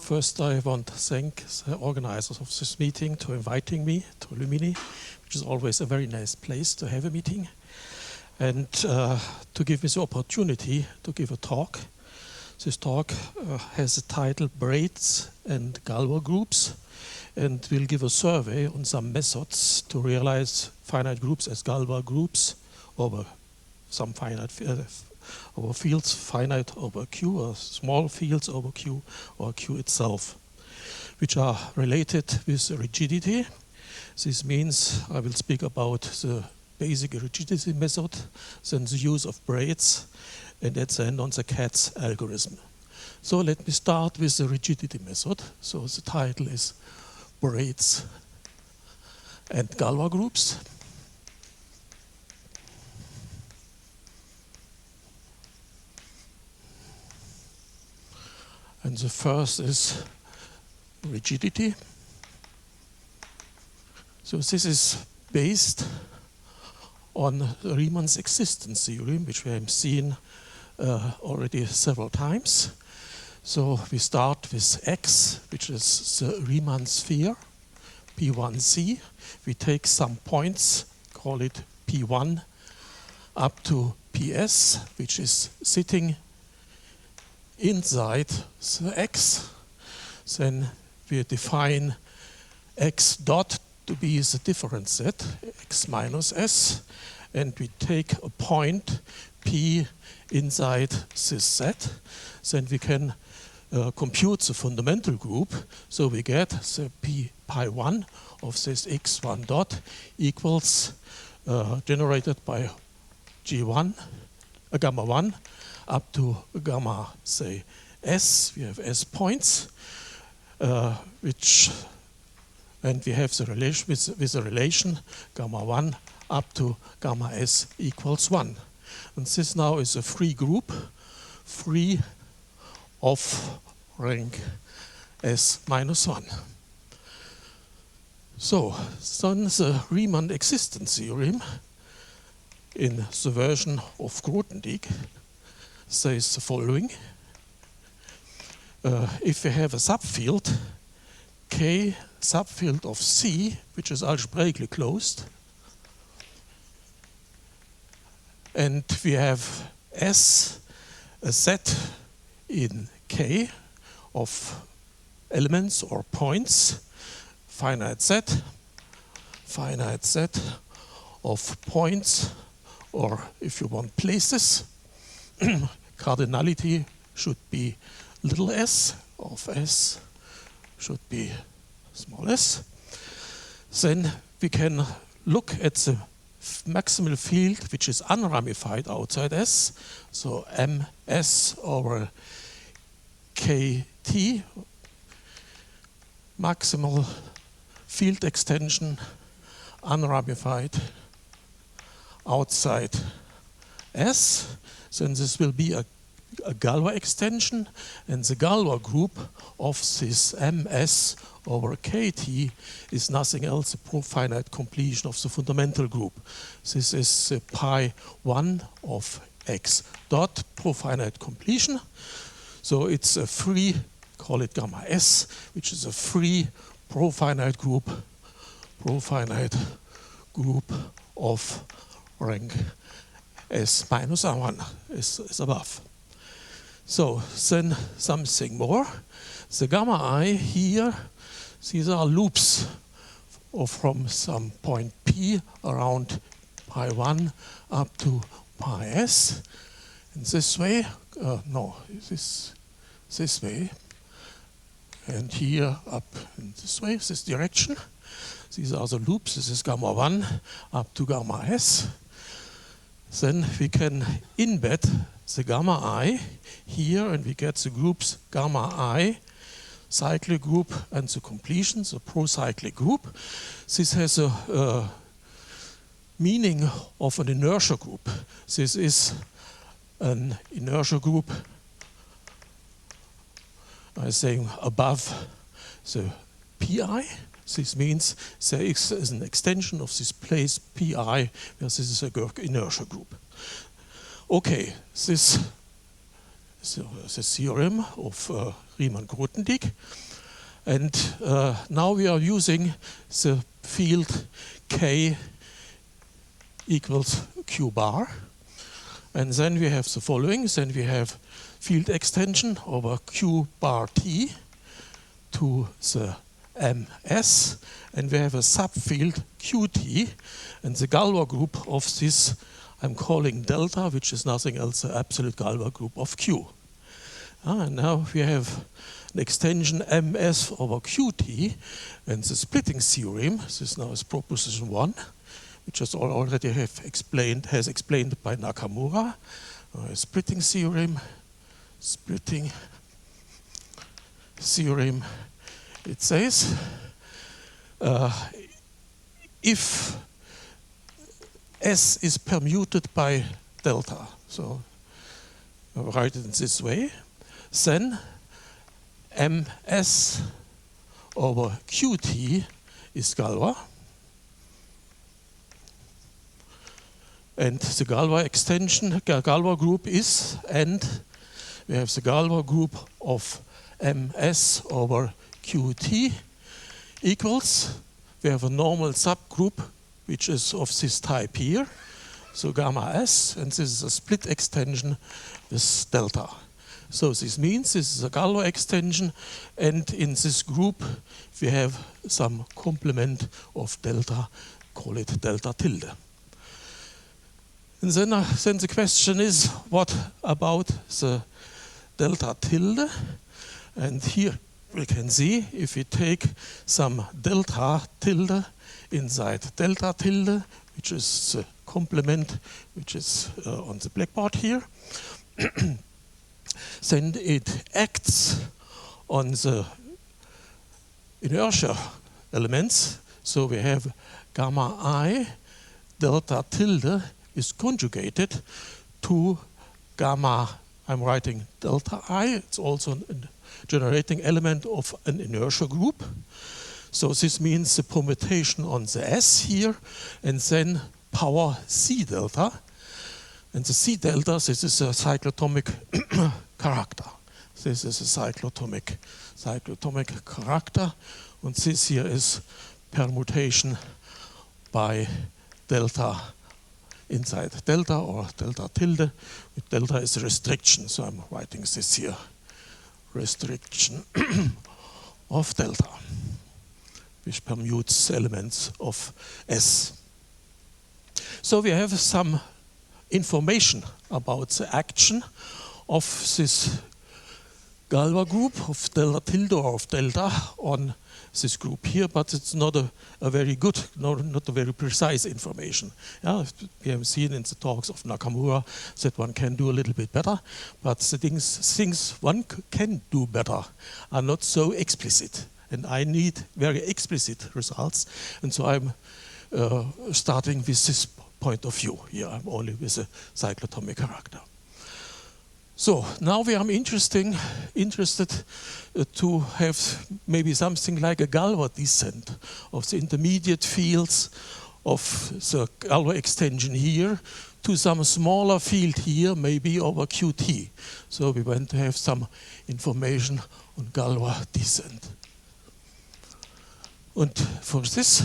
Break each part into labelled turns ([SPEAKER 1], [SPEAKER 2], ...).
[SPEAKER 1] First, I want to thank the organizers of this meeting for inviting me to Lumini, which is always a very nice place to have a meeting, and to give me the opportunity to give a talk. This talk has the title Braids and Galois groups, and will give a survey on some methods to realize finite groups as Galois groups over some finite over fields finite over Q, or small fields over Q, or Q itself, which are related with rigidity. This means I will speak about the basic rigidity method, then the use of braids, and at the end on the Katz algorithm. So let me start with the rigidity method. So the title is Braids and Galois groups. And the first is rigidity. So this is based on Riemann's existence theorem, which we have seen already several times. So we start with X, which is the Riemann sphere, P1C. We take some points, call it P1 up to PS, which is sitting inside the X. Then we define X dot to be the difference set, X minus S, and we take a point P inside this set. Then we can compute the fundamental group, so we get the P pi 1 of this X1 dot equals generated by G1, gamma 1 up to gamma, say, S. We have S points, and we have the relation with the relation gamma 1 up to gamma S equals 1. And this now is a free group, free of rank S minus 1. So then the Riemann existence theorem in the version of Grothendieck says the following. If we have a subfield, K subfield of C, which is algebraically closed, and we have S, a set in K of elements or points, finite set of points, or if you want places, cardinality should be little s of S should be small s. Then we can look at the maximal field which is unramified outside S, so ms over kt, maximal field extension unramified outside S. Then this will be a Galois extension, and the Galois group of this ms over kt is nothing else a profinite completion of the fundamental group. This is the pi 1 of x dot profinite completion. So it's a free, call it gamma s, which is a free profinite group of rank S minus R1 is above. So then something more. The gamma I here, these are loops from some point P around pi 1 up to pi S. In this way, this way, and here up in this way, this direction. These are the loops. This is gamma 1 up to gamma S. Then we can embed the gamma I here, and we get the groups gamma I, cyclic group, and the completion, the procyclic group. This has a meaning of an inertia group. This is an inertia group, I think, above the pi. This means there is an extension of this place pi, where this is a inertia group. Okay, this is the theorem of Riemann-Grothendieck. And now we are using the field K equals Q bar. And then we have the following. Then we have field extension over Q bar T to the MS. And we have a subfield QT. And the Galois group of this I'm calling delta, which is nothing else the absolute Galois group of Q. And now we have an extension MS over QT, and the splitting theorem, this now is proposition 1, which is already has explained by Nakamura. Splitting theorem, it says, if S is permuted by delta, so I'll write it in this way, then MS over QT is Galois. And the Galois extension, Galois group is, and we have the Galois group of MS over QT equals, we have a normal subgroup which is of this type here, so gamma S, and this is a split extension with delta. So this means this is a Galois extension, and in this group we have some complement of delta, call it delta tilde. And then the question is, what about the delta tilde? And here we can see, if we take some delta tilde inside delta tilde, which is the complement which is on the blackboard here, then it acts on the inertia elements. So we have gamma I delta tilde is conjugated to gamma, I'm writing delta I, it's also a generating element of an inertia group. So this means the permutation on the S here, and then power C delta. And the C delta, this is a cyclotomic character. This is a cyclotomic character. And this here is permutation by delta inside delta or delta tilde. With delta is a restriction, so I'm writing this here. Restriction of delta, which permutes elements of S. So we have some information about the action of this Galois group of delta tilde or of delta on this group here, but it's not a very good, not a very precise information. Yeah, we have seen in the talks of Nakamura that one can do a little bit better, but the things one can do better are not so explicit. And I need very explicit results, and so I'm starting with this point of view. Here I'm only with a cyclotomic character. So now we are interested to have maybe something like a Galois descent of the intermediate fields of the Galois extension here to some smaller field here, maybe over QT. So we want to have some information on Galois descent. And for this,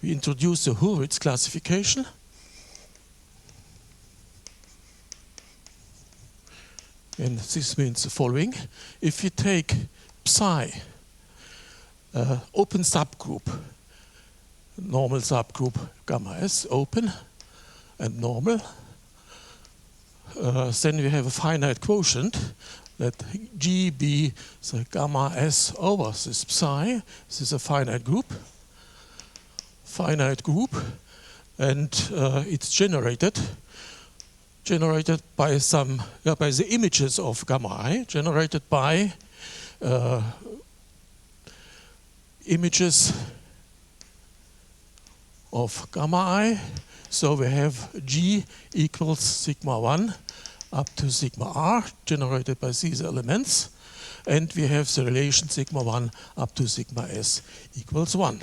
[SPEAKER 1] we introduce the Hurwitz classification. And this means the following. If you take psi, open subgroup, normal subgroup gamma S, open and normal, then we have a finite quotient. Let G be the gamma S over this psi. This is a finite group, and it's generated by some, by the images of gamma I, generated by images of gamma I. So we have G equals sigma 1 up to sigma r, generated by these elements. and we have the relation sigma 1 up to sigma s equals 1.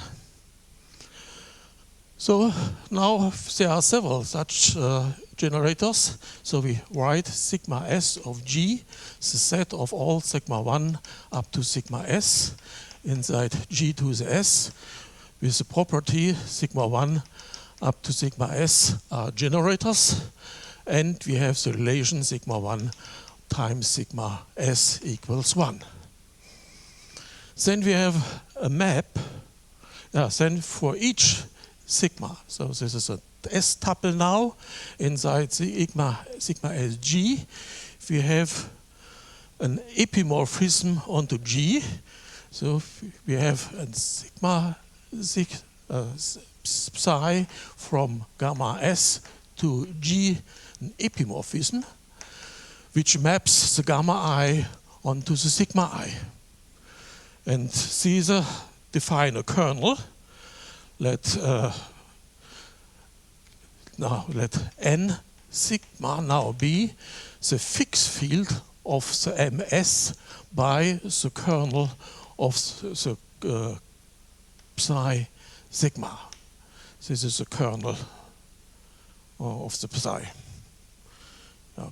[SPEAKER 1] So now there are several such generators. So we write sigma s of G, the set of all sigma 1 up to sigma s inside G to the s, with the property sigma 1 up to sigma s are generators, and we have the relation sigma 1 times sigma s equals 1. Then we have a map, then for each sigma, so this is a S tuple now, inside the sigma s G, we have an epimorphism onto G, so we have a sigma psi from gamma s to G, an epimorphism, which maps the gamma I onto the sigma I. And these define a kernel. Let n sigma now be the fixed field of the ms by the kernel of the psi sigma. This is the kernel of the psi.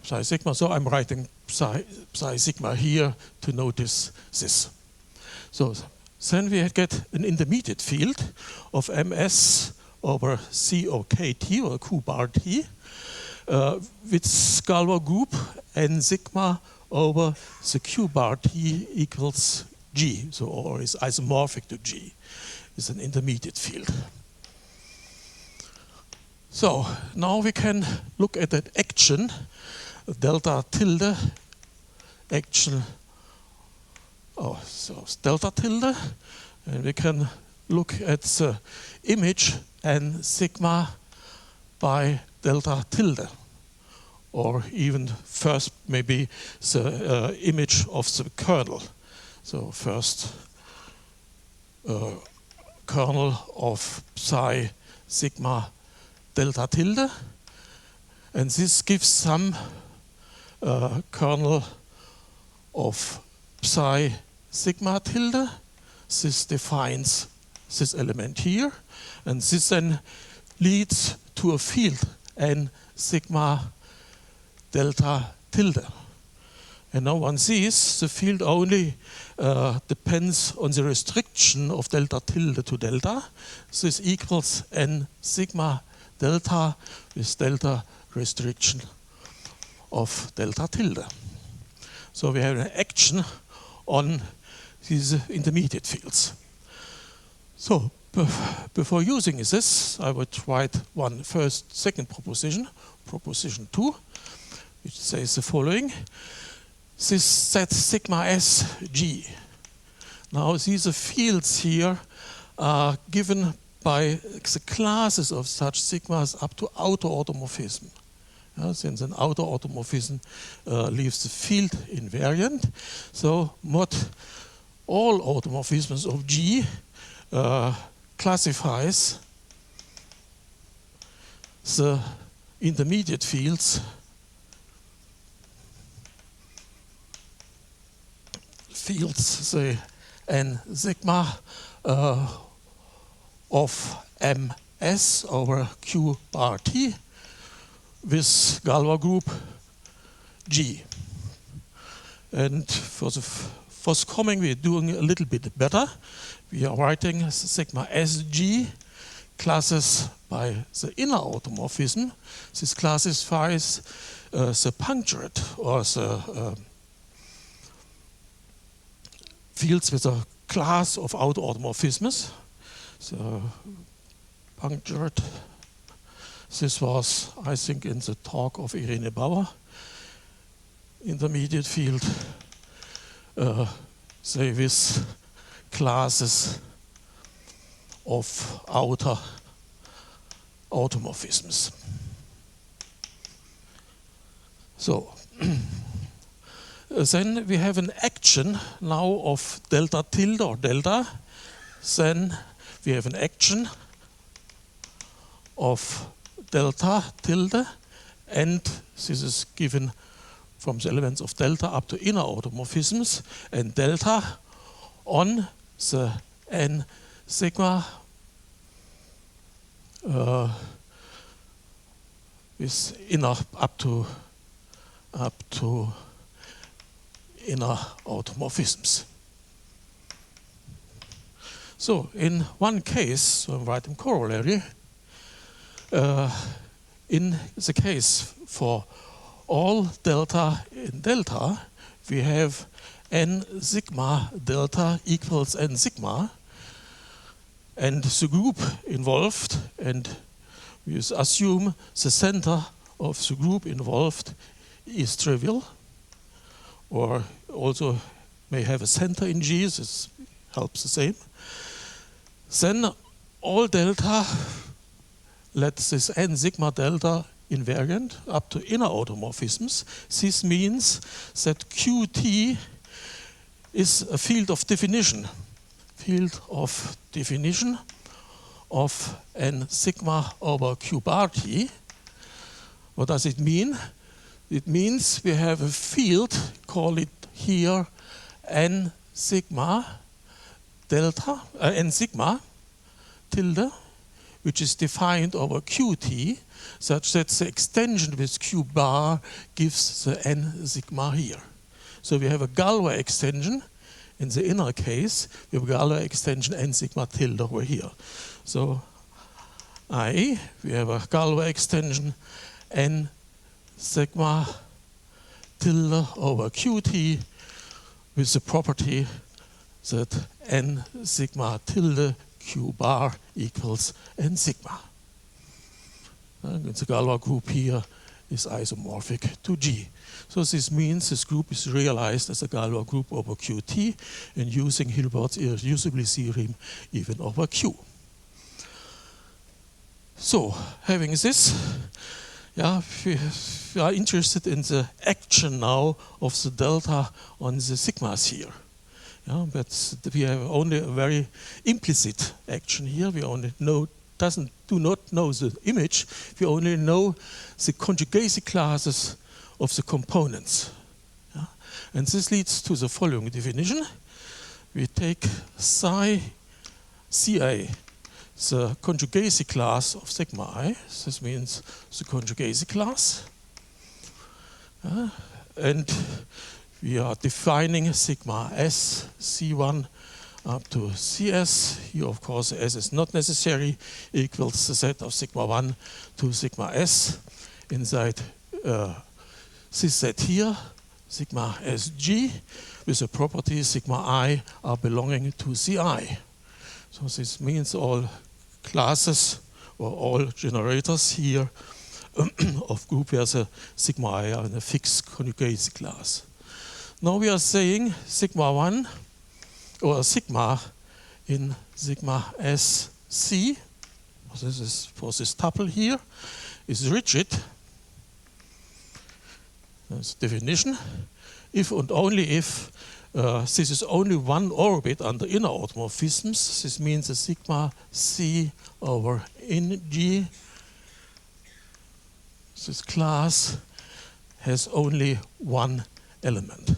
[SPEAKER 1] Psi sigma, so I'm writing psi sigma here to notice this. So then we get an intermediate field of ms over COKT or Q bar T with Galois group n sigma over the Q bar T equals G, so or is isomorphic to G. It's an intermediate field. So now we can look at that action, delta tilde action. So delta tilde, and we can look at the image n sigma by delta tilde, or even first maybe the image of the kernel. So first kernel of psi sigma delta tilde, and this gives some kernel of psi sigma tilde. This defines this element here, and this then leads to a field n sigma delta tilde. And now one sees the field only depends on the restriction of delta tilde to delta. This equals n sigma delta with delta restriction of delta tilde. So we have an action on these intermediate fields. So before using this, I would write one second proposition, proposition 2, which says the following. This set sigma s G. Now these fields here are given by the classes of such sigmas up to outer automorphism. Since an outer automorphism leaves the field invariant, so mod all automorphisms of G classifies the intermediate fields say n sigma of ms over q bar t with Galois group G. And for the forthcoming, we're doing a little bit better. We are writing sigma sg classes by the inner automorphism. This classifies the punctured or the fields with a class of outer automorphisms. So punctured. This was, I think, in the talk of Irene Bauer. Intermediate field, say with classes of outer automorphisms. So then we have an action now of delta tilde or delta. Then we have an action of delta tilde, and this is given from the elements of delta up to inner automorphisms, and delta on the n sigma with inner up to inner automorphisms. So in one case, so I'm writing corollary, in the case for all delta in delta, we have n sigma delta equals n sigma, and the group involved, and we assume the center of the group involved is trivial, or also may have a center in G, this helps the same. Then all delta, let this n sigma delta invariant up to inner automorphisms. This means that Qt is a field of definition of n sigma over Q bar T. What does it mean? It means we have a field, call it here n sigma delta, n sigma tilde, which is defined over Qt, such that the extension with Q bar gives the n sigma here. So we have a Galois extension in the inner case, we have a Galois extension n sigma tilde over here. So we have a Galois extension n sigma tilde over Qt with the property that n sigma tilde Q bar equals n sigma. And the Galois group here is isomorphic to G. So this means this group is realized as a Galois group over Qt and using Hilbert's irreducibility theorem even over Q. So, having this, we are interested in the action now of the delta on the sigmas here. But we have only a very implicit action here. We only do not know the image. We only know the conjugacy classes of the components. And this leads to the following definition. We take psi Ca, the conjugacy class of sigma I. This means the conjugacy class. And we are defining sigma S, C1 up to Cs. Here, of course, S is not necessary, equals the set of sigma 1 to sigma S inside this set here, sigma Sg, with the property sigma I are belonging to Ci. So this means all classes or all generators here of group where the sigma I are in a fixed conjugacy class. Now we are saying sigma 1 or sigma in sigma Sc, this is for this tuple here, is rigid. That's the definition. If and only if this is only one orbit under inner automorphisms, this means the sigma C over Ng, this class has only one element.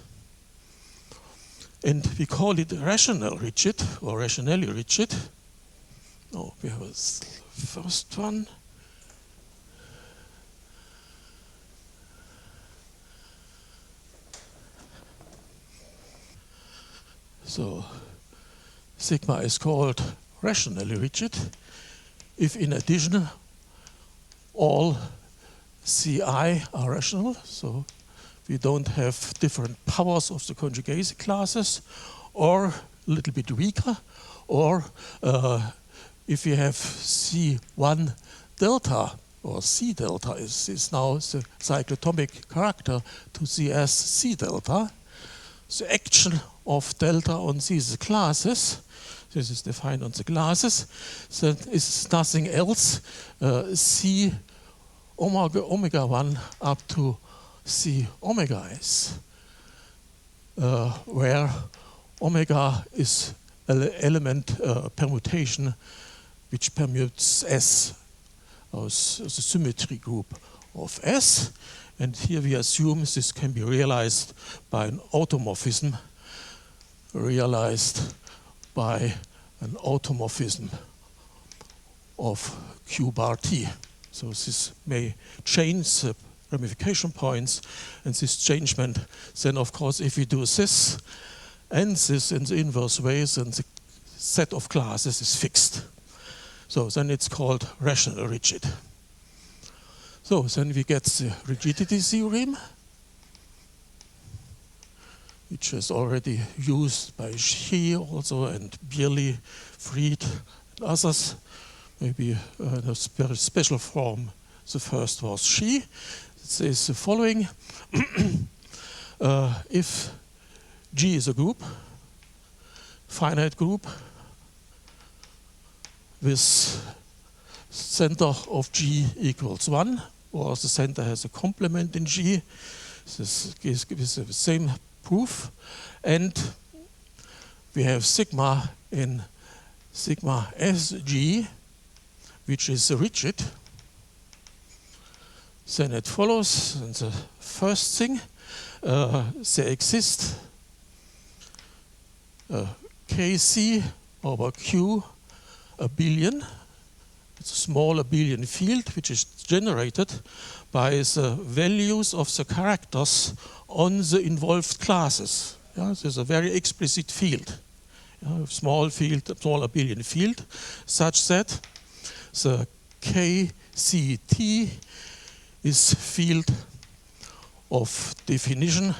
[SPEAKER 1] And we call it rational rigid or rationally rigid. Oh, we have a first one. So sigma is called rationally rigid if in addition all Ci are rational, so we don't have different powers of the conjugacy classes, or a little bit weaker, or if we have C1 delta, or C delta is now the cyclotomic character to Cs C delta. The action of delta on these classes, this is defined on the classes, that is nothing else, C omega 1 up to C omega S, where omega is an element permutation which permutes S, as the symmetry group of S, And here we assume this can be realized by an automorphism, of Q bar T. So this may change the ramification points, and this changement, then of course if we do this and this in the inverse way, then the set of classes is fixed. So then it's called rational rigid. So then we get the rigidity theorem, which is already used by Xi also, and Bierly, Fried, and others. Maybe in a very special form, the first was Xi. It says the following. If G is a group, finite group, with center of G equals 1, or the center has a complement in G, this gives the same proof, and we have sigma in sigma Sg, which is rigid, then it follows, and the first thing, there exists Kc over Q abelian. It's a small abelian field which is generated by the values of the characters on the involved classes. Yeah, this is a very explicit field, small abelian field, such that the KCT is field of definition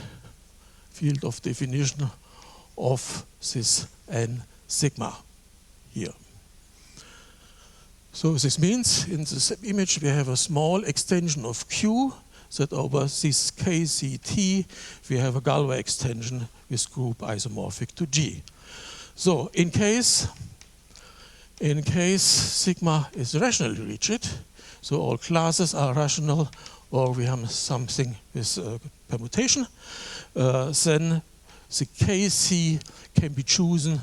[SPEAKER 1] of this n sigma here. So this means in this image we have a small extension of Q, that over this KCT we have a Galois extension with group isomorphic to G. So in case sigma is rationally rigid, so all classes are rational, or we have something with permutation, then the Kc can be chosen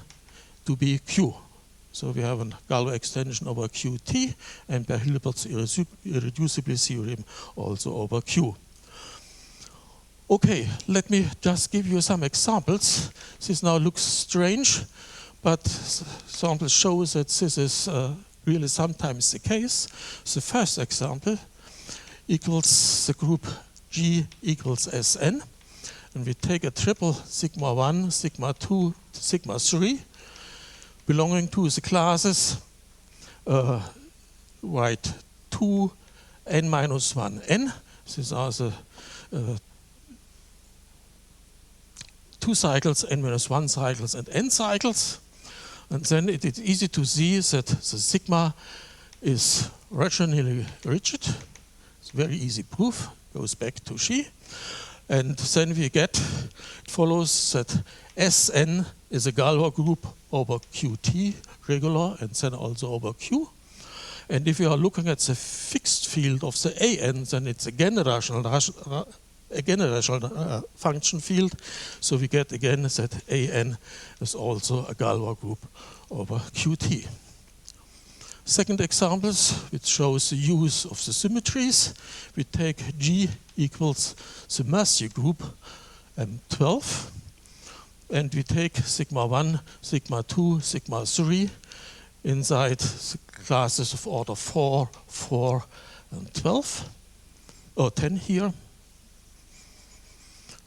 [SPEAKER 1] to be Q. So we have a Galois extension over Qt, and by Hilbert's irreducible theorem also over Q. Okay, let me just give you some examples. This now looks strange, but examples show that this is really sometimes the case. The first example equals the group G equals Sn, and we take a triple sigma 1, sigma 2, sigma 3, belonging to the classes, write 2 n minus 1 n. These are the 2 cycles, n minus 1 cycles, and n cycles. And then it is easy to see that the sigma is rationally rigid. It's very easy proof, goes back to Xi. And then we get, it follows that Sn is a Galois group over Qt regular, and then also over Q. And if you are looking at the fixed field of the An, then it's again a rational function field. So we get again that An is also a Galois group over Qt. Second examples, which shows the use of the symmetries. We take G equals the Massey group M12, and we take sigma 1, sigma 2, sigma 3 inside the classes of order 4, 4, and 12, or 10 here.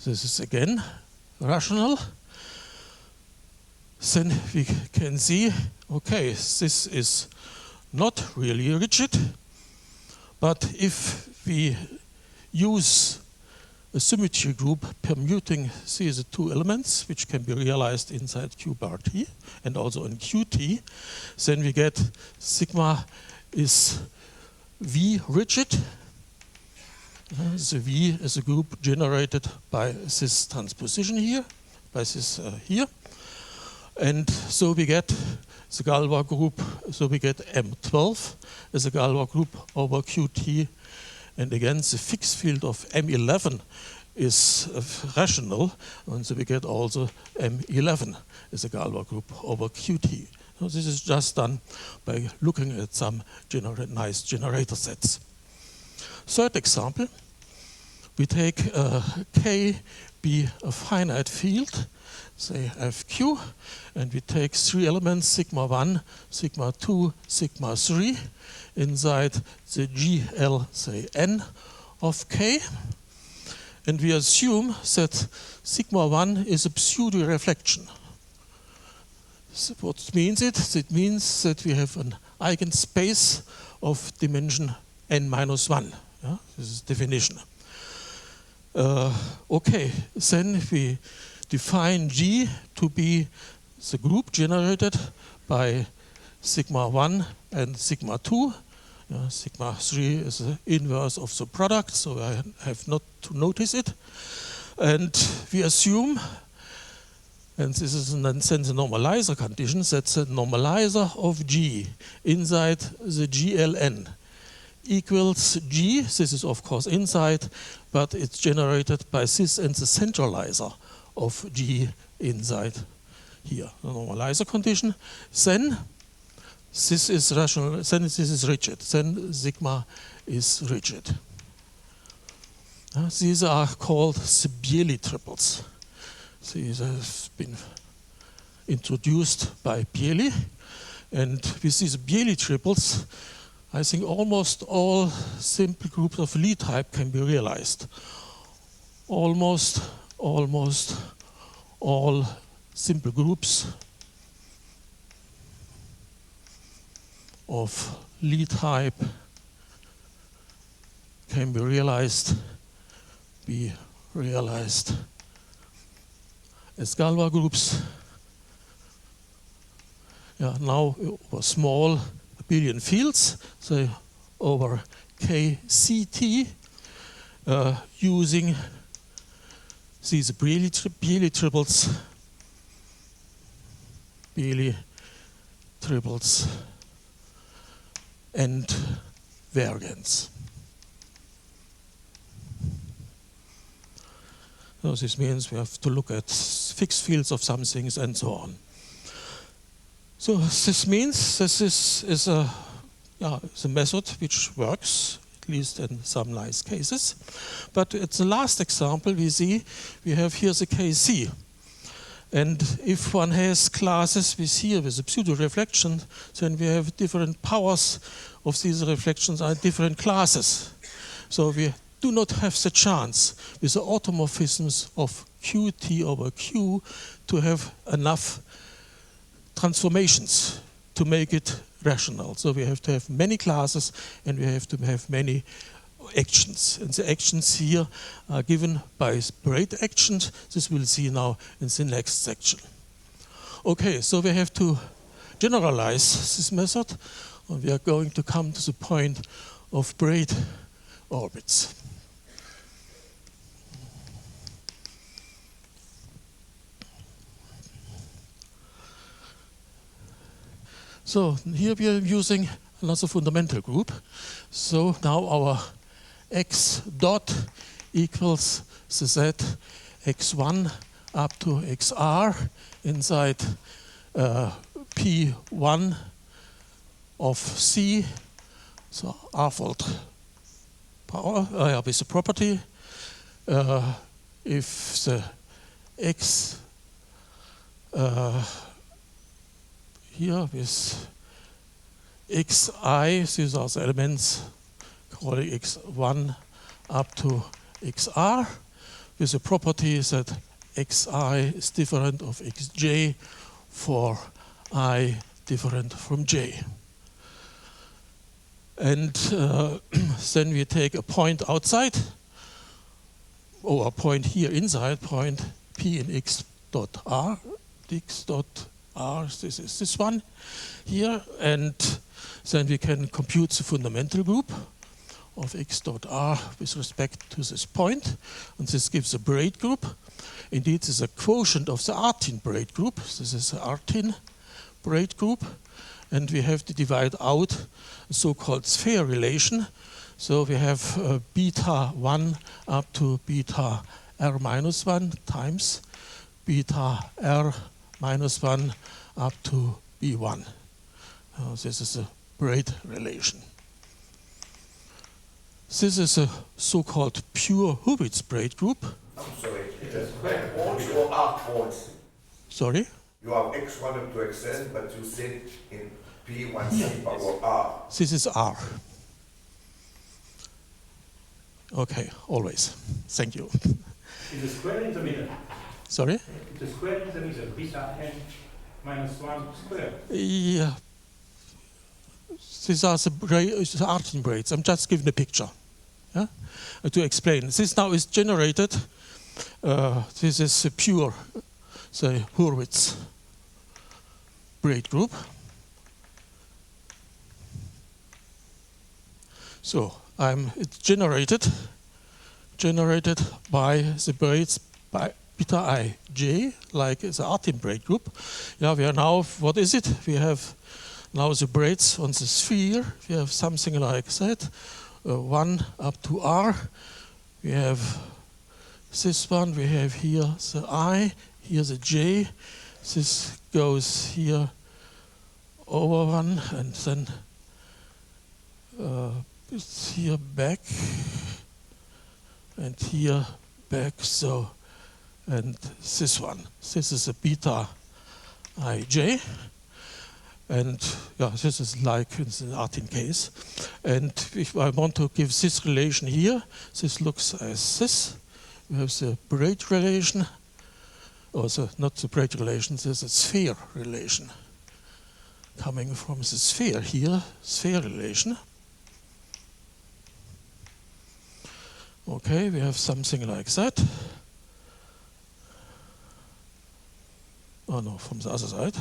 [SPEAKER 1] This is again rational. Then we can see, okay, this is not really rigid, but if we use a symmetry group permuting these two elements, which can be realized inside Q bar T and also in Qt, then we get sigma is V rigid. The V is a group generated by this transposition here, by this here. And so we get the Galois group, so we get M12 as a Galois group over Qt. And again, the fixed field of M11 is rational, and so we get also M11 as a Galois group over Qt. So this is just done by looking at some nice generator sets. Third example, we take K be a finite field, say FQ, and we take 3 elements, sigma 1, sigma 2, sigma 3, inside the GL, say N of K. And we assume that sigma 1 is a pseudo-reflection. So what means it? It means that we have an eigenspace of dimension n minus 1. Yeah? This is definition. Okay, then we define G to be the group generated by sigma 1 and sigma 2. Sigma 3 is the inverse of the product, so I have not to notice it. And we assume, and this is in a sense a normalizer condition, that the normalizer of G inside the GLN equals G. This is of course inside, but it's generated by this and the centralizer of G inside here. The normalizer condition. Then this is rational, then this is rigid. Then sigma is rigid. These are called the Bieli triples. These have been introduced by Bieli. And with these Bieli triples, I think almost all simple groups of Lie type can be realized. Almost all simple groups of Lie type can be realized as Galois groups. Yeah, now over small abelian fields, say over KCT, using these Bieli triples and variance. So this means we have to look at fixed fields of some things and so on. So this means this is a method which works, at least in some nice cases. But at the last example we see we have here the KC. And if one has classes with here with a pseudo-reflection, then we have different powers of these reflections are different classes. So we do not have the chance with the automorphisms of QT over Q to have enough transformations to make it rational. So we have to have many classes and we have to have many actions. And the actions here are given by Braid actions. This we'll see now in the next section. Okay, so we have to generalize this method and we are going to come to the point of Braid orbits. So here we are using another fundamental group. So now our x dot equals the z x1 up to xr inside P1 of C, so r-fold power with the property. If the x here with xi, these are the elements calling x1 up to xr, with the property that xi is different of xj for I different from j. And then we take a point outside, or a point here inside, point p in x dot r, this is this one here, and then we can compute the fundamental group of x dot r with respect to this point, and this gives a braid group. Indeed, this is a quotient of the artin braid group. This is the artin braid group, and we have to divide out a so-called sphere relation. So we have beta 1 up to beta r minus 1 times beta r minus 1 up to b1. This is a braid relation. This is a so-called pure Hurwitz braid group.
[SPEAKER 2] I'm sorry, it is points or R points?
[SPEAKER 1] Sorry?
[SPEAKER 2] You have x1 up to xn, but you said in P1c power R.
[SPEAKER 1] This is R. Okay, always. Thank you.
[SPEAKER 3] It's a square in the middle.
[SPEAKER 1] Sorry?
[SPEAKER 3] It's a square in the middle. Beta n minus 1 square.
[SPEAKER 1] Yeah. These are the Artin braids. I'm just giving a picture, yeah? To explain. This now is generated. This is a pure, say, Hurwitz braid group. So it's generated by the braids by beta ij, like the Artin braid group. Yeah, we are now, what is it? We have now the braids on the sphere. We have something like that, 1 up to R. We have this one, we have here the I, here the J. This goes here over 1, and then it's here back, and here back, so, and this one. This is a beta ij. And yeah, this is like in the Artin case. And if I want to give this relation here, this looks as this. We have the braid relation, also not the braid relation, this is a sphere relation. Coming from the sphere here, sphere relation. Okay, we have something like that. Oh no, from the other side.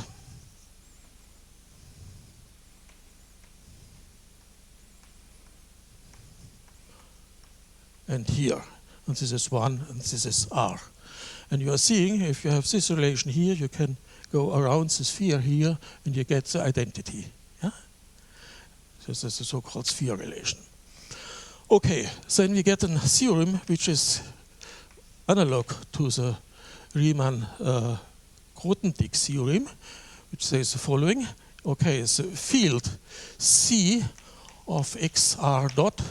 [SPEAKER 1] And here, and this is 1, and this is R. And you are seeing, if you have this relation here, you can go around the sphere here, and you get the identity. Yeah? This is the so-called sphere relation. Okay, then we get a theorem which is analog to the Riemann-Grothendieck theorem, which says the following. Okay, the field C of xr dot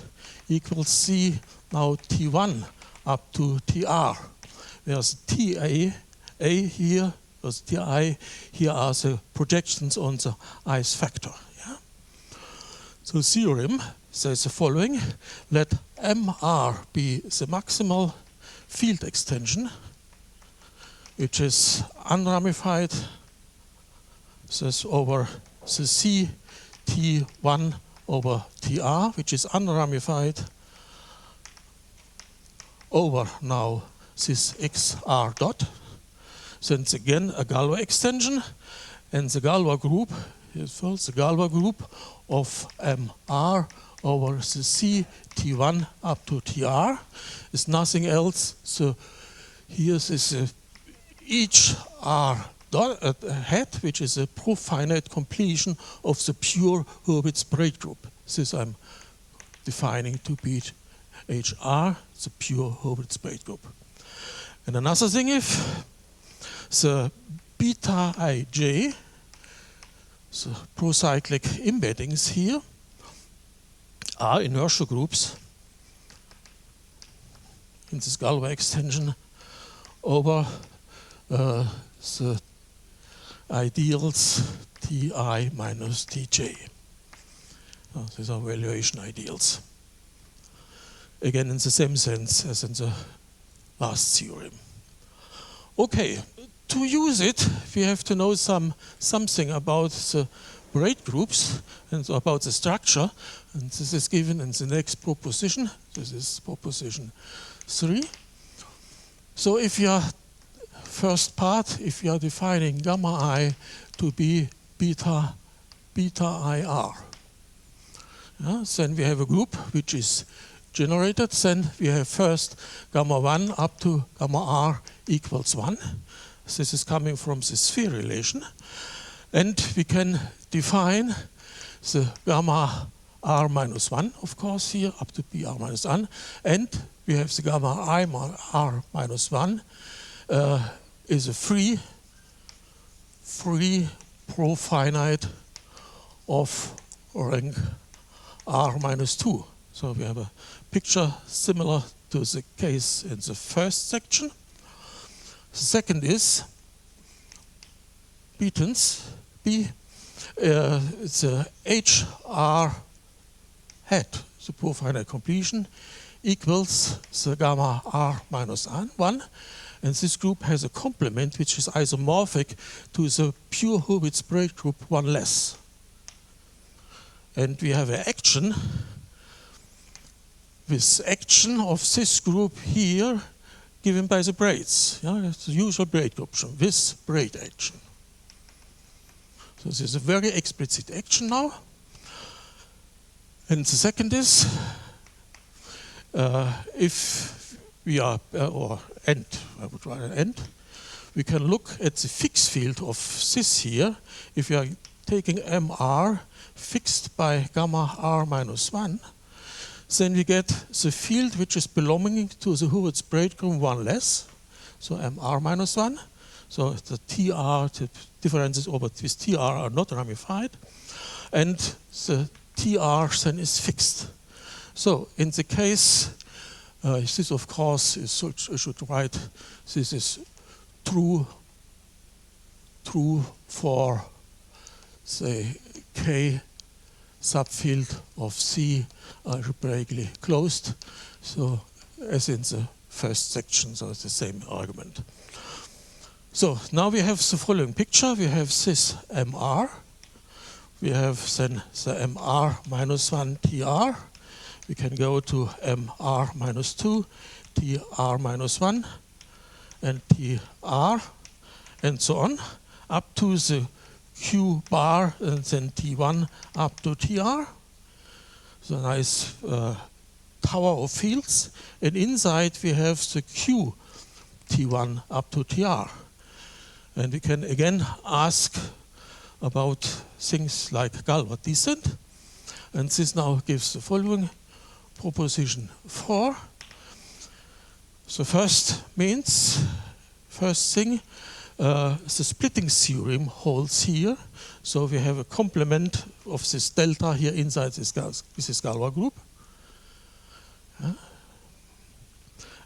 [SPEAKER 1] equals C now T1 up to TR. There's TA, A here, there's TI, here are the projections on the i's factor. Yeah? So theorem says the following: let MR be the maximal field extension, which is unramified, this over the C T1 over TR, which is unramified, over now this XR dot. Then it's again a Galois extension, and the Galois group is the Galois group of MR over the C T1 up to TR is nothing else. So here is each R dot head, which is a profinite completion of the pure Hurwitz braid group. This I'm defining to be HR, the pure Hurwitz braid group. And another thing, if the beta ij, the procyclic embeddings here, are inertial groups in this Galois extension over the ideals Ti minus Tj. These are valuation ideals. Again, in the same sense as in the last theorem. Okay, to use it, we have to know something about the braid groups and about the structure. And this is given in the next proposition. This is proposition 3. So if you are, first part, if you are defining gamma I to be beta IR, then we have a group which is generated. Then we have first gamma 1 up to gamma R equals 1. This is coming from the sphere relation. And we can define the gamma R minus 1, of course, here up to BR minus 1. And we have the gamma I R minus 1 is a free profinite of rank R minus 2. So we have a picture similar to the case in the first section. The second is Beaton's B. It's a HR hat, the poor finite completion, equals the gamma R minus 1. And this group has a complement which is isomorphic to the pure Hurwitz braid group 1 less. And we have an action. This action of this group here given by the braids. Yeah, it's the usual braid group, this braid action. So this is a very explicit action now. And the second is, if we are, or end, I would write an end, we can look at the fixed field of this here. If we are taking MR fixed by gamma R minus 1, then we get the field which is belonging to the Hurwitz braid group 1 less, so MR minus 1. So the TR, the differences over this TR are not ramified, and the TR then is fixed. So in the case, this of course is, I should write, this is true for, say, K subfield of C algebraically closed. So as in the first section, so it's the same argument. So now we have the following picture. We have this MR. We have then the MR minus 1 TR. We can go to MR minus 2, TR minus 1, and TR, and so on, up to the Q bar, and then T1 up to TR. So nice tower of fields. And inside we have the Q T1 up to TR. And we can again ask about things like Galois descent. And this now gives the following proposition 4. So first thing, the splitting theorem holds here. So we have a complement of this delta here inside this Galois group.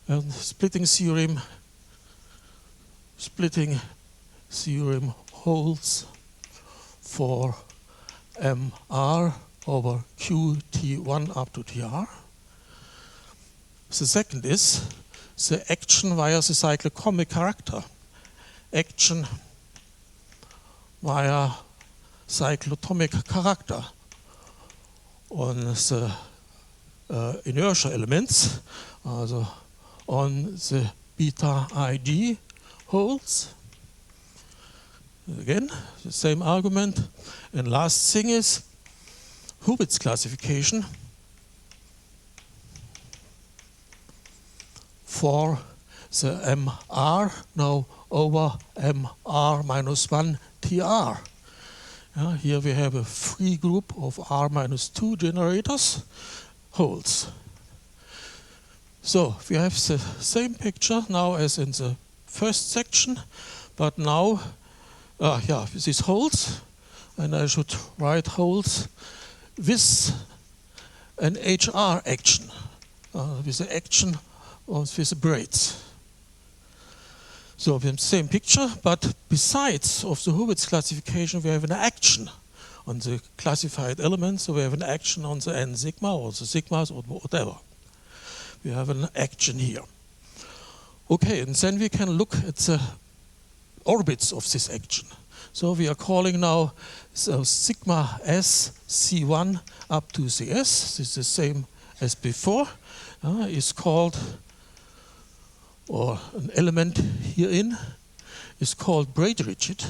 [SPEAKER 1] And splitting theorem holds for MR over QT1 up to TR. The second is the action via the cyclocomic character. Action via cyclotomic character on the inertia elements, also on the beta ID holds. Again, the same argument. And last thing is Hurwitz classification for the MR now over MR minus 1 TR. Here we have a free group of R minus 2 generators holds. So we have the same picture now as in the first section, but now, this holds, and I should write holds with an HR action, with the action with the braids. So we have the same picture, but besides of the Hurwitz classification, we have an action on the classified elements. So we have an action on the n sigma or the sigmas or whatever. We have an action here. Okay, and then we can look at the orbits of this action. So we are calling now sigma s C1 up to Cs. This is the same as before. Is called, or an element herein is called braid-rigid.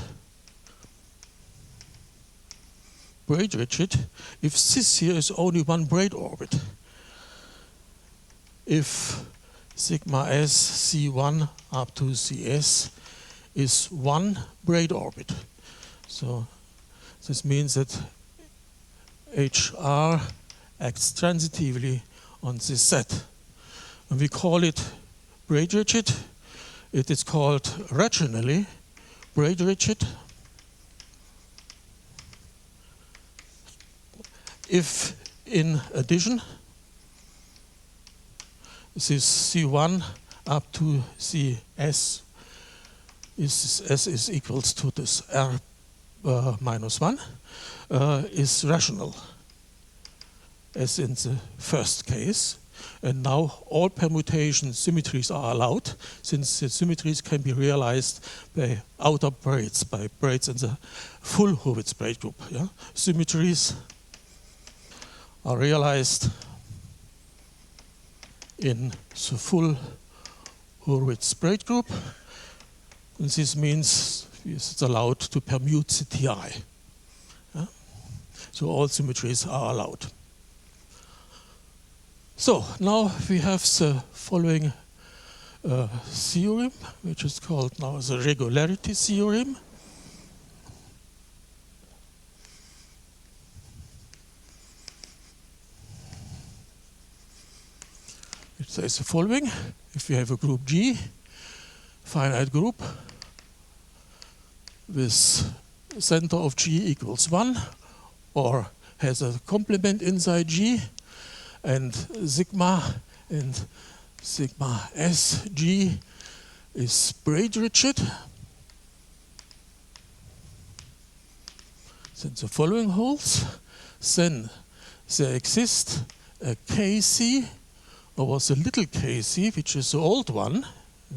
[SPEAKER 1] Braid-rigid if this here is only one braid orbit. If sigma s C1 up to Cs is one braid orbit. So this means that HR acts transitively on this set. And we call it braid-rigid. It is called rationally braid-rigid if, in addition, this C1 up to CS is S is equals to this R minus 1 is rational, as in the first case. And now all permutation symmetries are allowed, since the symmetries can be realized by outer braids, by braids in the full Hurwitz braid group. Yeah? Symmetries are realized in the full Hurwitz braid group, and this means it's allowed to permute the TI. Yeah? So all symmetries are allowed. So now we have the following theorem, which is called now the regularity theorem. It says the following: if you have a group G, finite group, with center of G equals 1, or has a complement inside G, and sigma SG is braid rigid, then the following holds. Then there exists a KC over the little kc, which is the old one,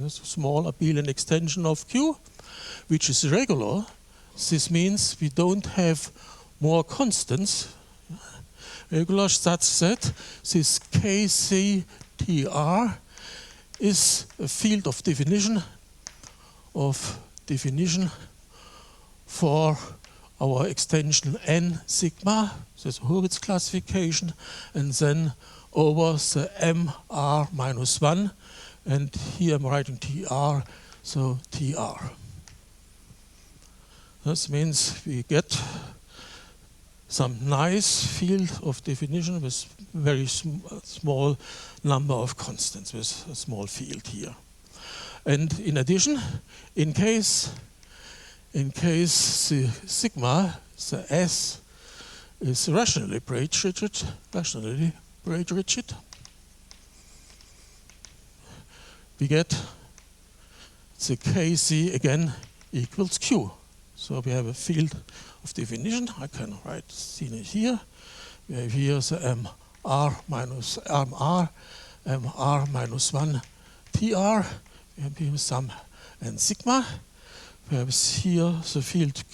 [SPEAKER 1] a small abelian extension of Q, which is regular. This means we don't have more constants. Regular such that this KCTR is a field of definition for our extension n sigma, this Hurwitz classification, and then over the MR minus 1, and here I'm writing TR, so TR. This means we get some nice field of definition with very small number of constants, with a small field here. And in addition, in case the sigma, the S, is rationally braid rigid, we get the Kc again equals Q. So we have a field of definition. I can write it here. We have here the MR minus 1 TR. We have here some and sigma. We have here the field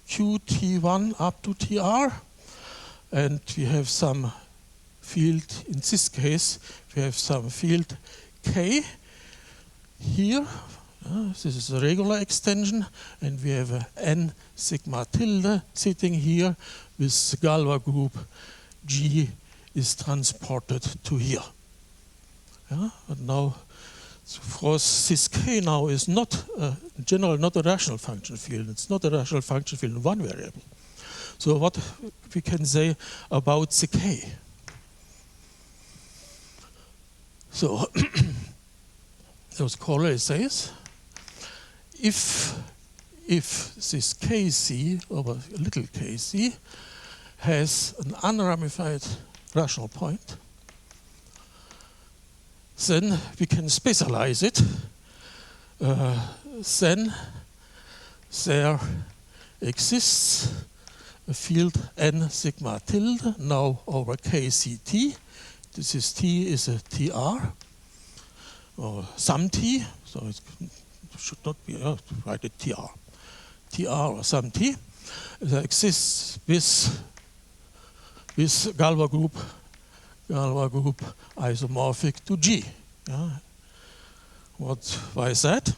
[SPEAKER 1] QT1 up to TR. And we have some field, in this case, we have some field K here. This is a regular extension, and we have a n sigma tilde sitting here with the Galois group G is transported to here. Yeah? And now, of course, this K now is not in general not a rational function field. It's not a rational function field in one variable. So what we can say about the K? So those Corley says, if this Kc over little kc has an unramified rational point, then we can specialize it. Then there exists a field n sigma tilde now over kct. This is T is a TR or some T, so it should not be write it TR. TR or some T. There exists with Galois group isomorphic to G. Yeah. Why is that?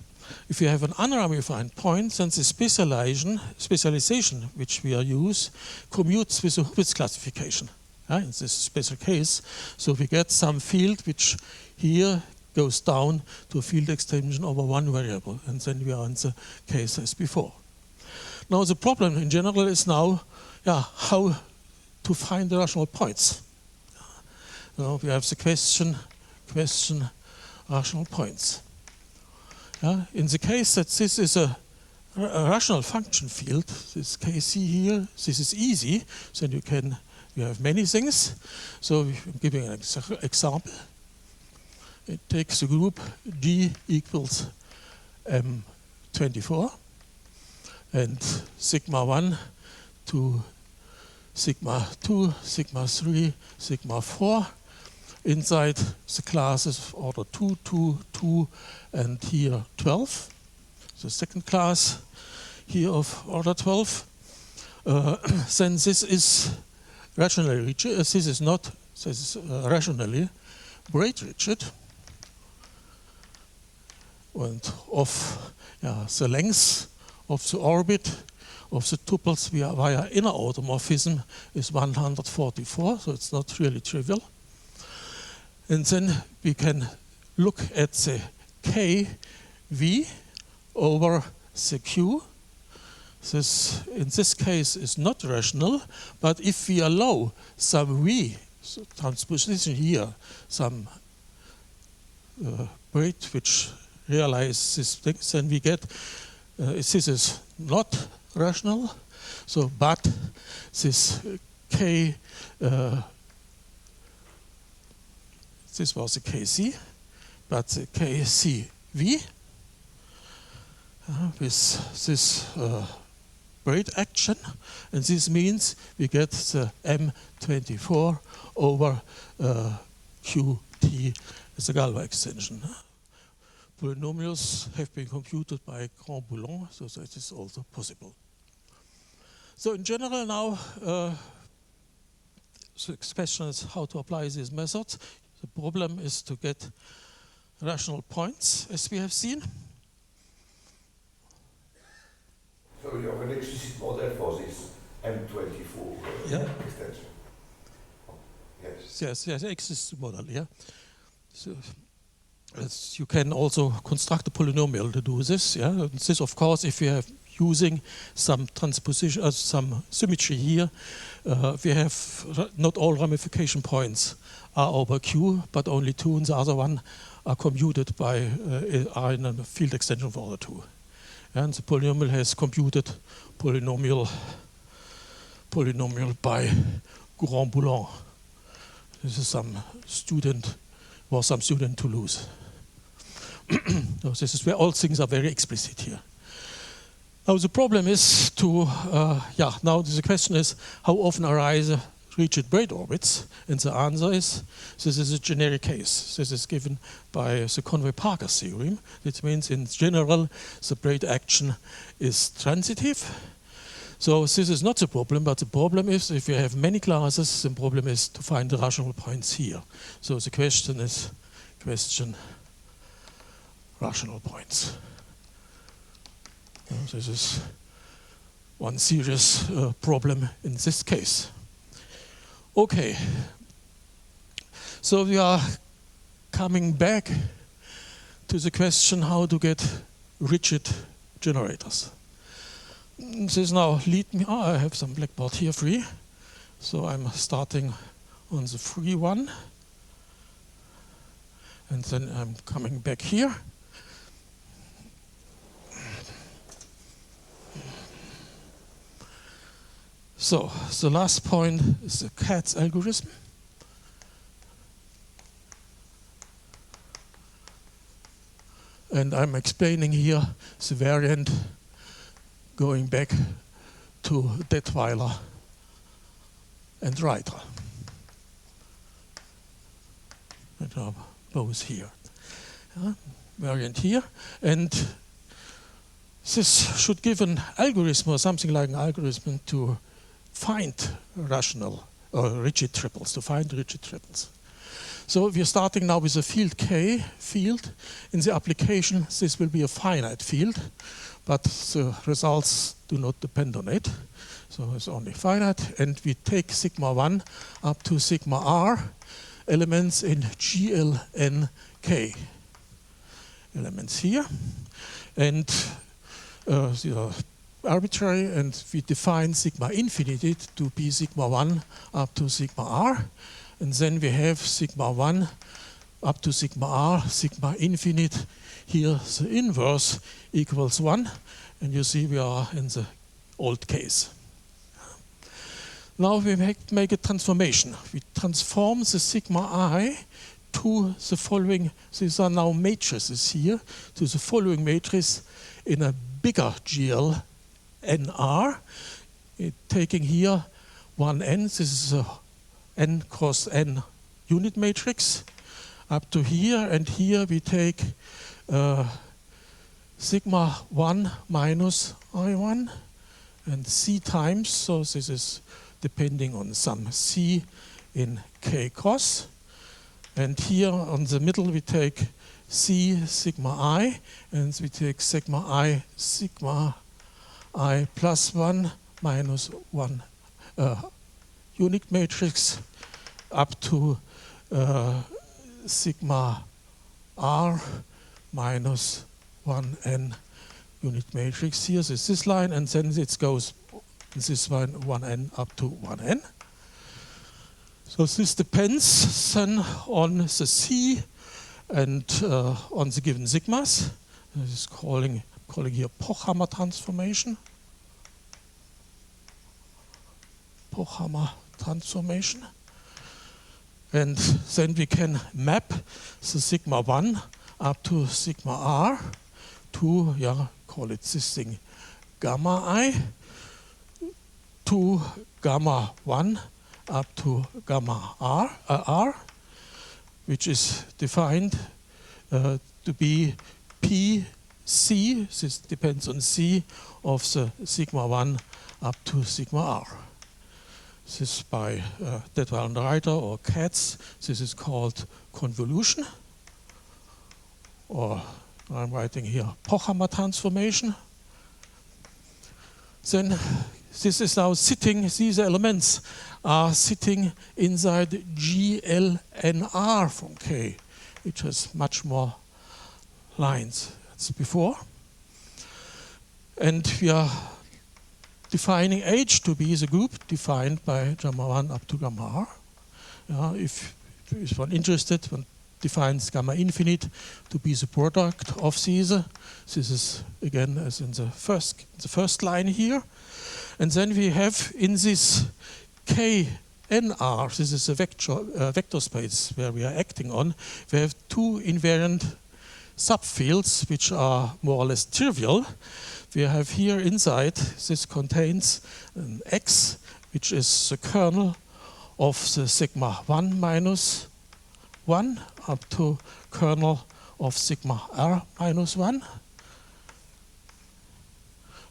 [SPEAKER 1] If you have an unramified point, then the specialization which we are use commutes with the Hurwitz classification. In this special case, so we get some field which here goes down to a field extension over one variable, and then we are in the case as before. Now the problem in general is now, how to find the rational points. Now we have the question rational points. In the case that this is a rational function field, this Kc here, this is easy, then you have many things. So I'm giving an example. it takes the group G equals M24 and sigma 1 to sigma 2, sigma 3, sigma 4 inside the classes of order 2, 2, 2, and here 12. The second class here of order 12. Then this is rationally rigid. This is not. This is rationally Braid rigid. And of the length of the orbit of the tuples via inner automorphism is 144, so it's not really trivial. And then we can look at the kV over the Q. This, in this case, is not rational, but if we allow some V, so transposition here, some braid which realize this thing, then we get this is not rational. So, but this K, this was the Kc, but the Kcv with this braid action, and this means we get the M24 over Qt as a Galois extension. Polynomials have been computed by Grand Boulon, so that is also possible. So in general now, the question is how to apply these methods. The problem is to get rational points, as we have seen.
[SPEAKER 2] So you have an explicit model for this M24 extension.
[SPEAKER 1] Yes, exists model, yeah. So, you can also construct a polynomial to do this, yeah. And this, of course, if you have using some transposition, some symmetry here, we have not all ramification points are over Q, but only 2, and the other one are computed by are in a field extension for order 2. And the polynomial has computed polynomial by Grand Boulon. This is some student Toulouse. So this is where all things are very explicit here. Now the problem is to, now the question is how often arise rigid braid orbits, and the answer is this is a generic case. This is given by the Conway-Parker theorem. That means in general the braid action is transitive. So this is not the problem, but the problem is if you have many classes, the problem is to find the rational points here. So the question is rational points. This is one serious problem in this case. Okay, so we are coming back to the question how to get rigid generators. This now lead me, I have some blackboard here free, so I'm starting on the free one, and then I'm coming back here. So the last point is the Katz algorithm. And I'm explaining here the variant going back to Detweiler and Reiter. And are both here. Variant here. And this should give an algorithm or something like an algorithm to find rational or rigid triples, So we're starting now with a field K field. In the application, this will be a finite field, but the results do not depend on it. So it's only finite, and we take sigma 1 up to sigma r elements in GLNK elements here. And they are arbitrary, and we define sigma infinity to be sigma 1 up to sigma r, and then we have sigma 1 up to sigma r, sigma infinite. Here the inverse equals 1, and you see we are in the old case. Now we make a transformation. We transform the sigma I to the following, these are now matrices here, to the following matrix in a bigger GL NR, taking here 1n, this is a n cross n unit matrix, up to here, and here we take sigma 1 minus I1 and C times, so this is depending on some C in K cross. And here on the middle we take C sigma I, and we take sigma I plus 1 minus 1 unit matrix up to sigma R minus 1n unit matrix. Here is this line, and then it goes this line 1n up to 1n. So this depends then on the C and on the given sigmas. This is calling here Pochhammer transformation. Pochhammer transformation. And then we can map the sigma 1 up to sigma R to, call it this thing gamma I, to gamma 1 up to gamma R, which is defined to be PC, this depends on C, of the sigma 1 up to sigma R. This is by Detweiler and Reiter or Katz. This is called convolution, or I'm writing here Pochhammer transformation. Then this is now sitting, these elements are sitting inside GLNR from K, which has much more lines as before. And we are defining H to be the group defined by gamma 1 up to gamma R. If one interested, one defines gamma infinite to be the product of these. This is again as in the first line here. And then we have in this KNR, this is a vector space where we are acting on, we have two invariant subfields which are more or less trivial. We have here inside, this contains an X, which is the kernel of the sigma 1 minus 1 up to kernel of sigma R minus 1.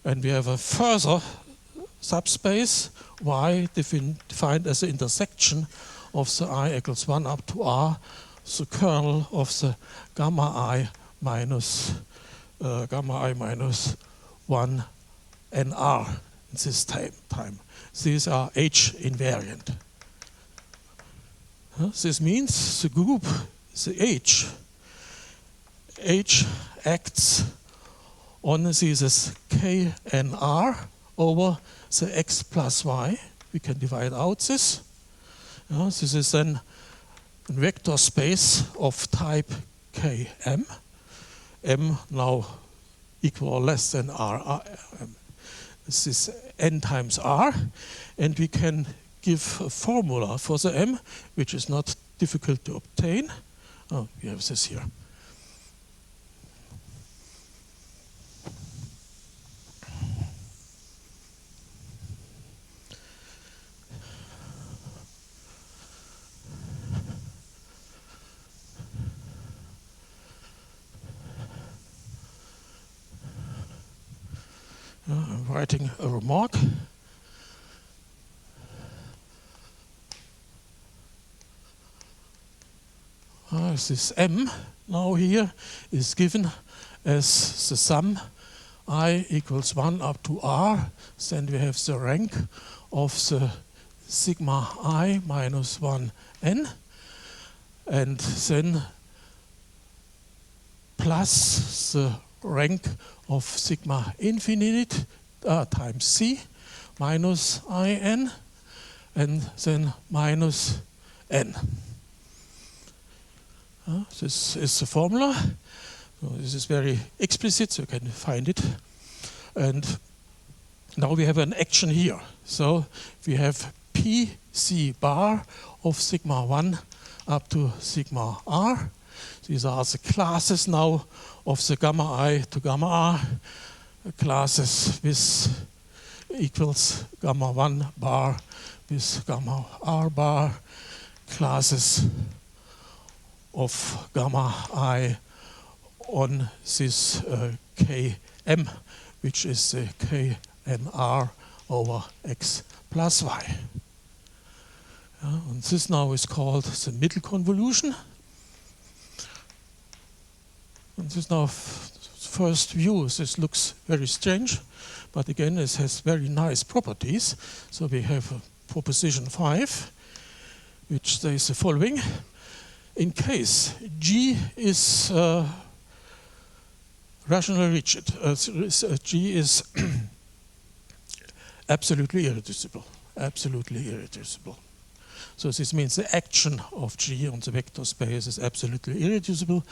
[SPEAKER 1] And we have a further subspace Y defined as the intersection of the I equals 1 up to R, the kernel of the gamma I minus 1 NR in this time. These are H invariant. This means the group, the H acts on this K and R over the X plus Y. We can divide out this. This is then a vector space of type Km. M now equal or less than R. This is n times R, and we can give a formula for the M, which is not difficult to obtain. Oh, we have this here. I'm writing a remark. This M now here is given as the sum I equals 1 up to R. Then we have the rank of the sigma I minus 1 n, and then plus the rank of sigma infinite times C minus in, and then minus n. This is the formula. So this is very explicit, so you can find it. And now we have an action here. So we have PC bar of sigma 1 up to sigma r. These are the classes now of the gamma I to gamma r. Classes with equals gamma 1 bar with gamma r bar. Classes of gamma I on this km, which is the kmr over x plus y. And this now is called the middle convolution. And this now, first view, this looks very strange, but again, it has very nice properties. So we have proposition 5, which says the following. In case G is rationally rigid, G is absolutely irreducible, So this means the action of G on the vector space is absolutely irreducible.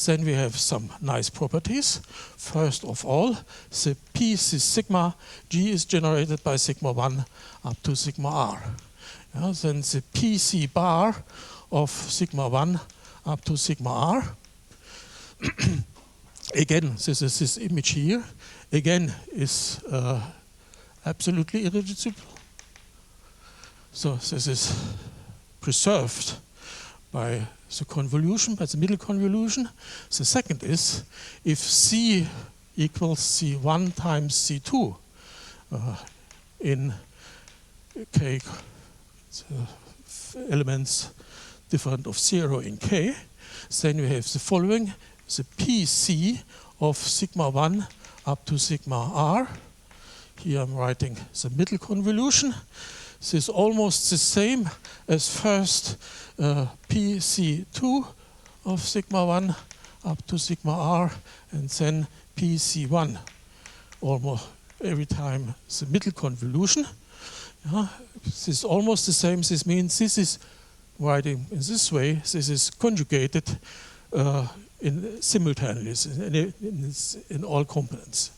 [SPEAKER 1] Then we have some nice properties. First of all, the P is sigma, G is generated by sigma 1 up to sigma r. Then the PC bar of sigma 1 up to sigma r. Again, this is this image here. Again, is absolutely irreducible. So this is preserved by the convolution, by the middle convolution. The second is if C equals C1 times C2 in K elements different of 0 in K, then we have the following, the PC of sigma 1 up to sigma r. Here I'm writing the middle convolution. This is almost the same as first PC2 of sigma 1 up to sigma r, and then PC1, almost every time the middle convolution. This is almost the same. This means this is writing in this way. This is conjugated in simultaneously in all components.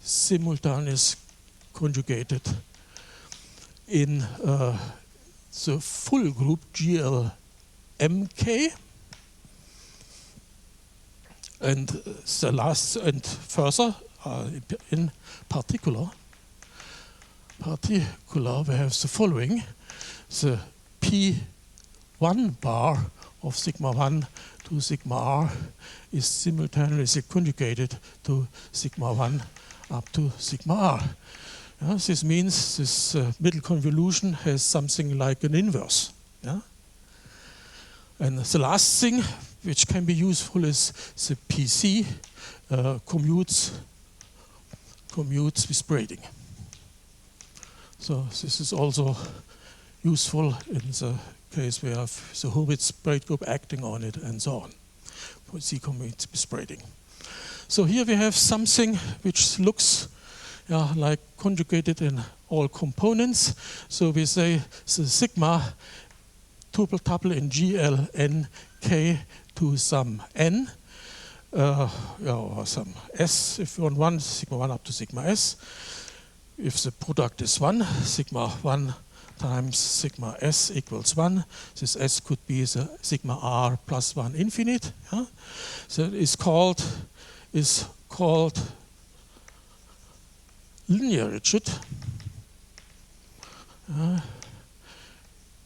[SPEAKER 1] Simultaneous conjugated in the full group GLMK, and the last and further in particular we have the following: the P1 bar of sigma 1 to sigma r is simultaneously conjugated to sigma 1 up to sigma r. This means this middle convolution has something like an inverse. And the last thing which can be useful is the PC commutes with braiding. So this is also useful in the case where the Hurwitz braid group acting on it and so on. PC commutes with braiding. So here we have something which looks like conjugated in all components. So we say the sigma tuple in GLN K to some n, or some s if you want one, sigma 1 up to sigma s. If the product is 1, sigma 1 times sigma s equals 1. This s could be the sigma r plus 1 infinite. So it's called linear rigid,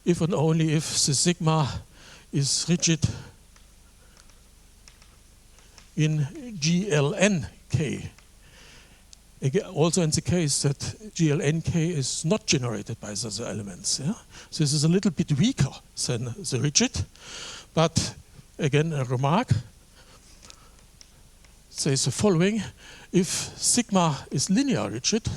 [SPEAKER 1] if and only if the sigma is rigid in GLNK. Also in the case that GLNK is not generated by the other elements. So this is a little bit weaker than the rigid, but again a remark says the following: if sigma is linear rigid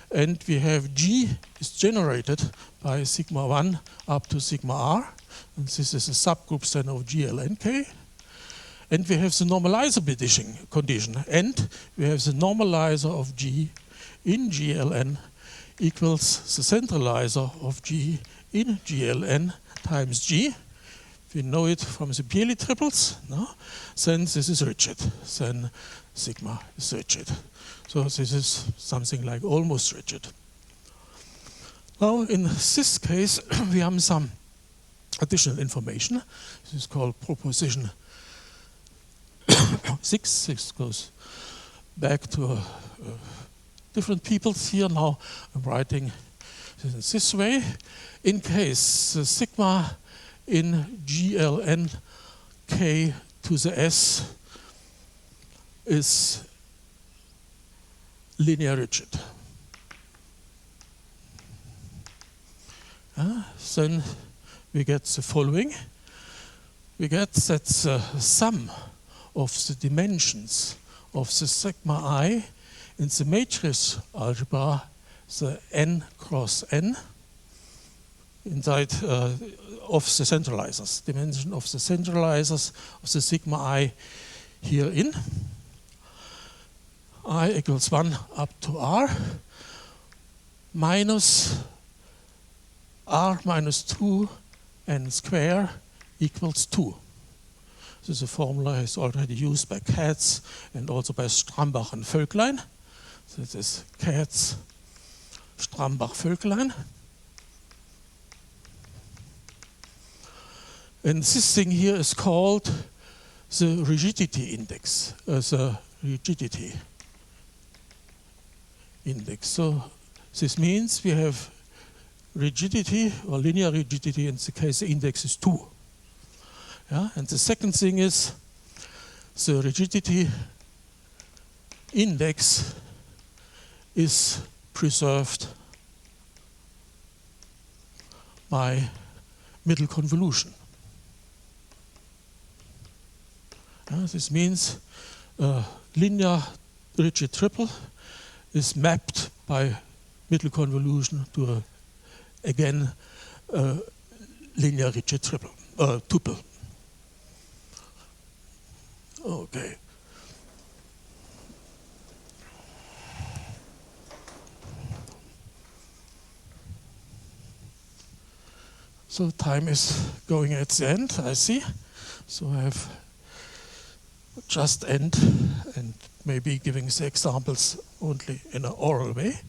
[SPEAKER 1] and we have G is generated by sigma 1 up to sigma r, and this is a subgroup then of GLNK, and we have the normalizer condition, and we have the normalizer of G in GLN equals the centralizer of G in GLN times G. We know it from the Bieli triples, no? Then this is rigid, then sigma is rigid. So this is something like almost rigid. Now in this case we have some additional information. This is called proposition 6. 6 goes back to different peoples here. Now I'm writing this way. In case the sigma in GLN k to the s is linear rigid. Then we get the following. We get that the sum of the dimensions of the sigma I in the matrix algebra, the n cross n, inside of the centralizers, dimension of the centralizers of the sigma I herein, I equals 1 up to r, minus r minus 2 n square equals 2. This is a formula is already used by Katz and also by Strambach and Völklein. So this is Katz, Strambach, Völklein. And this thing here is called the rigidity index, the rigidity index. So this means we have rigidity or linear rigidity. In the case the index is 2. Yeah? And the second thing is the rigidity index is preserved by middle convolution. This means linear rigid triple is mapped by middle convolution to again linear rigid triple tuple. Okay. So time is going at the end, I see. So I have just end and maybe giving the examples only in an oral way.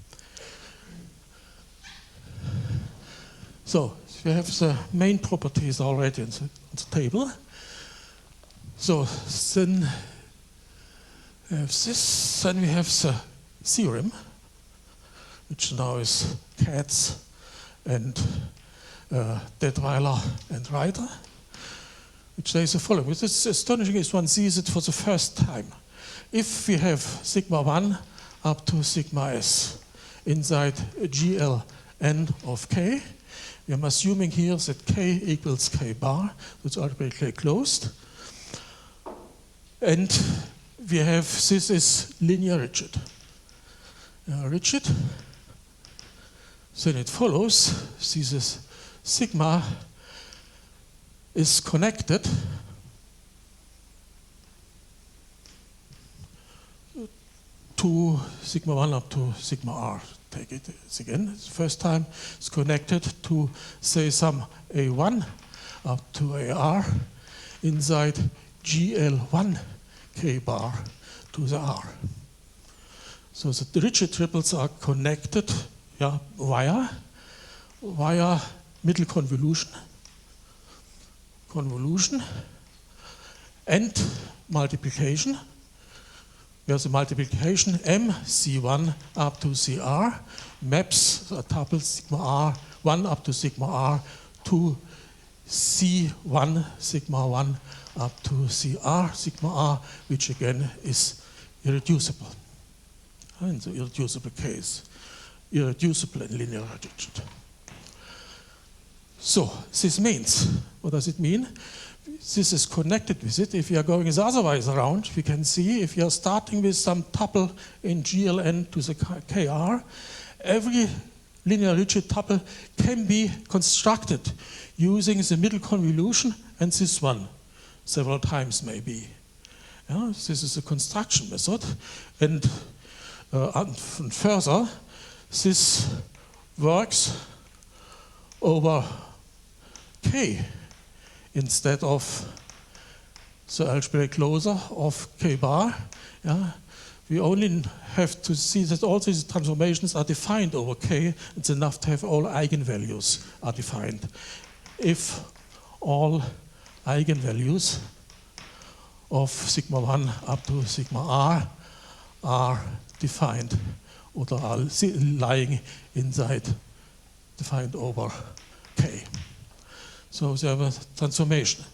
[SPEAKER 1] So we have the main properties already on the table. So then we have this, then we have the theorem, which now is Katz and Detweiler and Reiter, which says the following. Which is astonishing is one sees it for the first time. If we have sigma 1 up to sigma s inside GLN of k, we are assuming here that k equals k bar, so it's algebraically closed. And we have, this is linear rigid. Rigid. Then it follows, this sigma is connected to sigma 1 up to sigma r. Take it again. The first time it's connected to, say, some a1 up to ar inside GL1 k bar to the r. So the rigid triples are connected via middle convolution and multiplication. Where the multiplication m c1 up to cr maps a tuple sigma r 1 up to sigma r to c1 sigma 1 up to cr sigma r, which again is irreducible. In the irreducible case, irreducible and linear rigid. So this means, what does it mean? This is connected with it. If we are going the other way around, we can see if you are starting with some tuple in GLN to the KR, every linear rigid tuple can be constructed using the middle convolution and this one, several times maybe. Yeah, this is a construction method. And further, this works over K instead of the algebraic closure of K bar. Yeah. We only have to see that all these transformations are defined over K. It's enough to have all eigenvalues are defined. If all eigenvalues of sigma 1 up to sigma r are defined or are lying inside defined over K. So they have a transformation.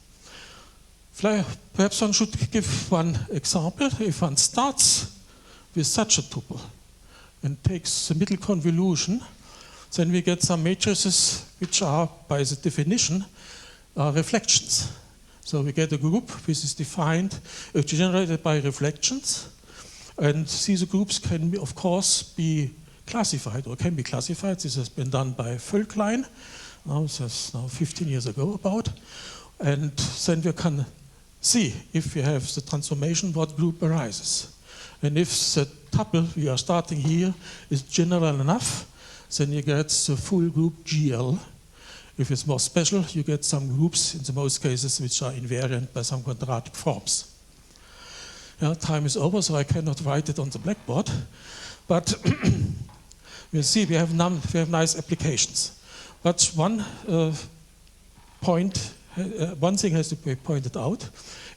[SPEAKER 1] Perhaps one should give one example. If one starts with such a tuple and takes the middle convolution, then we get some matrices which are, by the definition, reflections. So we get a group which is defined, generated by reflections, and these groups can, of course, be classified or can be classified. This has been done by Völklein, this is now 15 years ago about, and then we can see if we have the transformation, what group arises. And if the tuple we are starting here is general enough, then you get the full group GL. If it's more special, you get some groups, in the most cases, which are invariant by some quadratic forms. Yeah, time is over, so I cannot write it on the blackboard. But you see, we have nice applications. But one thing has to be pointed out.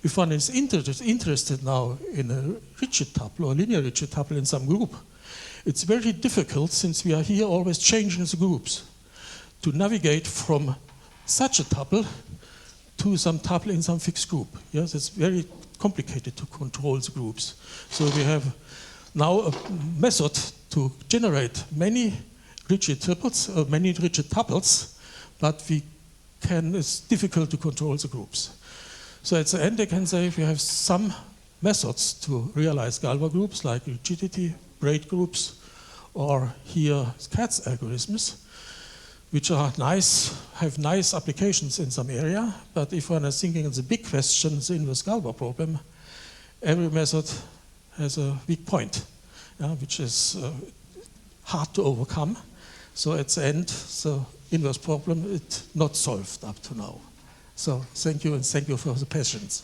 [SPEAKER 1] If one is interested now in a rigid tuple or linear rigid tuple in some group, it's very difficult, since we are here always changing the groups, to navigate from such a tuple to some tuple in some fixed group. Yes, it's very complicated to control the groups. So we have now a method to generate many rigid tuples, but it's difficult to control the groups. So at the end, I can say we have some methods to realize Galois groups, like rigidity, Braid groups, or here Katz algorithms, which are nice, have nice applications in some area. But if one is thinking of the big question, the inverse Galois problem, every method has a weak point, which is hard to overcome. So at the end, the inverse problem is not solved up to now. So thank you, and thank you for the patience.